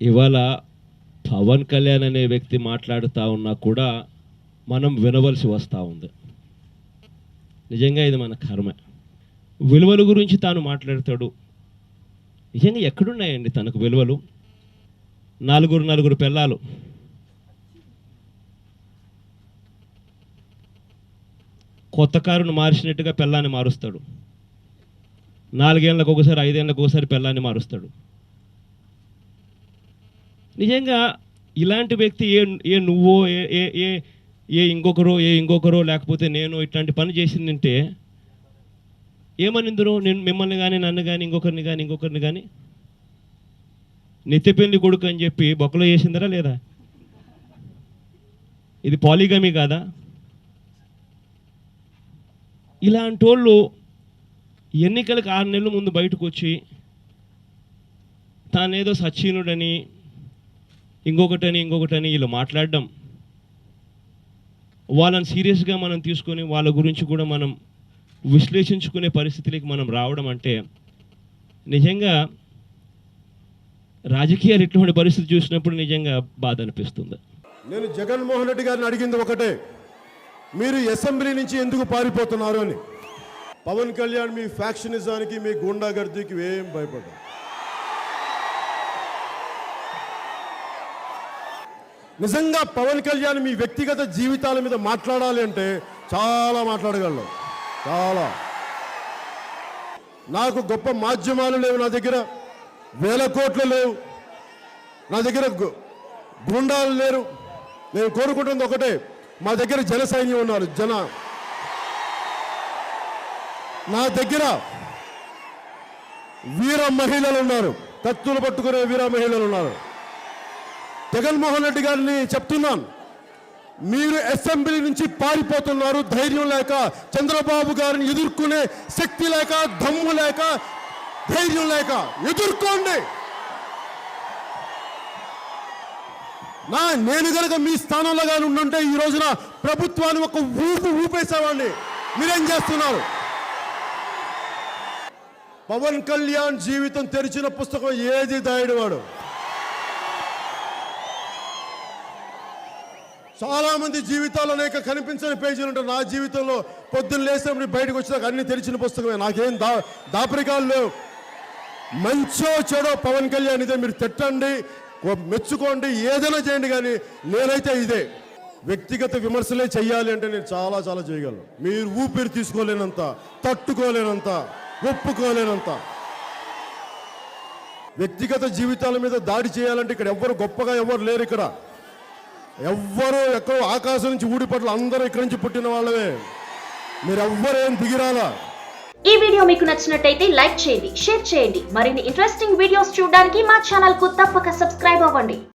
ఇవాళ పవన్ కళ్యాణ్ అనే వ్యక్తి మాట్లాడుతూ ఉన్నా కూడా మనం వినవలసి వస్తూ ఉంది. నిజంగా ఇది మన కర్మ. విలువల గురించి తాను మాట్లాడతాడు. నిజంగా ఎక్కడున్నాయండి తనకు విలువలు? నలుగురు పిల్లలు, కొత్త కారును మార్చినట్టుగా పిల్లాన్ని మారుస్తాడు. 4 ఏళ్ళకు ఒకసారి 5 ఏళ్ళకు ఒకసారి పిల్లాన్ని మారుస్తాడు. నిజంగా ఇలాంటి వ్యక్తి ఏ నువ్వో ఇంకొకరో లేకపోతే నేను ఇట్లాంటి పని చేసిందంటే ఏమనిందును? నేను మిమ్మల్ని కానీ నన్ను కానీ ఇంకొకరిని కానీ నెత్తిపెళ్లి కొడుకు అని చెప్పి బొక్కలో చేసిందరా లేదా? ఇది పాలిగమీ కాదా? ఇలాంటి వాళ్ళు ఎన్నికలకు 6 నెలల ముందు బయటకు వచ్చి తానేదో సచ్చీనుడని ఇంకొకటని వీళ్ళు మాట్లాడడం, వాళ్ళని సీరియస్గా మనం తీసుకొని వాళ్ళ గురించి కూడా మనం విశ్లేషించుకునే పరిస్థితికి మనం రావడం అంటే నిజంగా రాజకీయాలు ఇటువంటి పరిస్థితి చూసినప్పుడు నిజంగా బాధ అనిపిస్తుంది. నేను జగన్మోహన్ రెడ్డి గారిని అడిగింది ఒకటే, మీరు అసెంబ్లీ నుంచి ఎందుకు పారిపోతున్నారు అని. పవన్ కళ్యాణ్ మీ ఫ్యాక్షనిజానికి, మీ గుండాగర్దీకి ఏం భయపడ్డారు? నిజంగా పవన్ కళ్యాణ్ మీ వ్యక్తిగత జీవితాల మీద మాట్లాడాలి అంటే చాలా మాట్లాడగలరు. చాలా. నాకు గొప్ప మాధ్యమాలు లేవు, నా దగ్గర వేల కోట్లు లేవు, నా దగ్గర గుండాలు లేరు. నేను కోరుకుంటుంది ఒకటే, మా దగ్గర జన సైన్యం ఉన్నారు. నా దగ్గర వీర మహిళలు ఉన్నారు, కత్తులు పట్టుకునే వీర మహిళలు ఉన్నారు. జగన్మోహన్ రెడ్డి గారిని చెప్తున్నాను, మీరు అసెంబ్లీ నుంచి పారిపోతున్నారు ధైర్యం లేక, చంద్రబాబు గారిని ఎదుర్కొనే శక్తి లేక, దమ్ము లేక, ధైర్యం లేక. ఎదుర్కోండి. నేను కనుక మీ స్థానంలో కానీ ఉండుంటే ఈ రోజున ప్రభుత్వాన్ని ఒక ఊపేసేవాడిని. మీరేం చేస్తున్నారు? పవన్ కళ్యాణ్ జీవితం తెరిచిన పుస్తకం ఏది దాయడు వాడు. చాలా మంది జీవితాల్లో అనేక కనిపించని పేజీలు ఉంటాయి. నా జీవితంలో పొద్దున్న లేసినప్పుడు బయటకు వచ్చినాక అన్ని తెరిచిన పుస్తకమే. నాకేం దాపరికాలు లేవు. మంచో చెడో పవన్ కళ్యాణ్ ఇదే. మీరు తిట్టండి, మెచ్చుకోండి, ఏదైనా చేయండి, కానీ నేనైతే ఇదే. వ్యక్తిగత విమర్శలే చెయ్యాలి అంటే నేను చాలా చేయగలను. మీరు ఊపిరి తీసుకోలేనంత, తట్టుకోలేనంత, ఒప్పుకోలేనంత. వ్యక్తిగత జీవితాల మీద దాడి చేయాలంటే ఇక్కడ గొప్పగా ఎవరు లేరు. ఇక్కడ ఎవ్వరూ ఎక్కడో ఆకాశం నుంచి ఊడిపట్ల, అందరూ ఇక్కడి నుంచి పుట్టిన వాళ్ళవే. మీరెవ్వరేం దిగిరాలా. ఈ వీడియో మీకు నచ్చినట్టయితే లైక్ చేయండి, షేర్ చేయండి. మరిన్ని ఇంట్రెస్టింగ్ వీడియోస్ చూడడానికి మా ఛానల్ కు తప్పక సబ్స్క్రైబ్ అవ్వండి.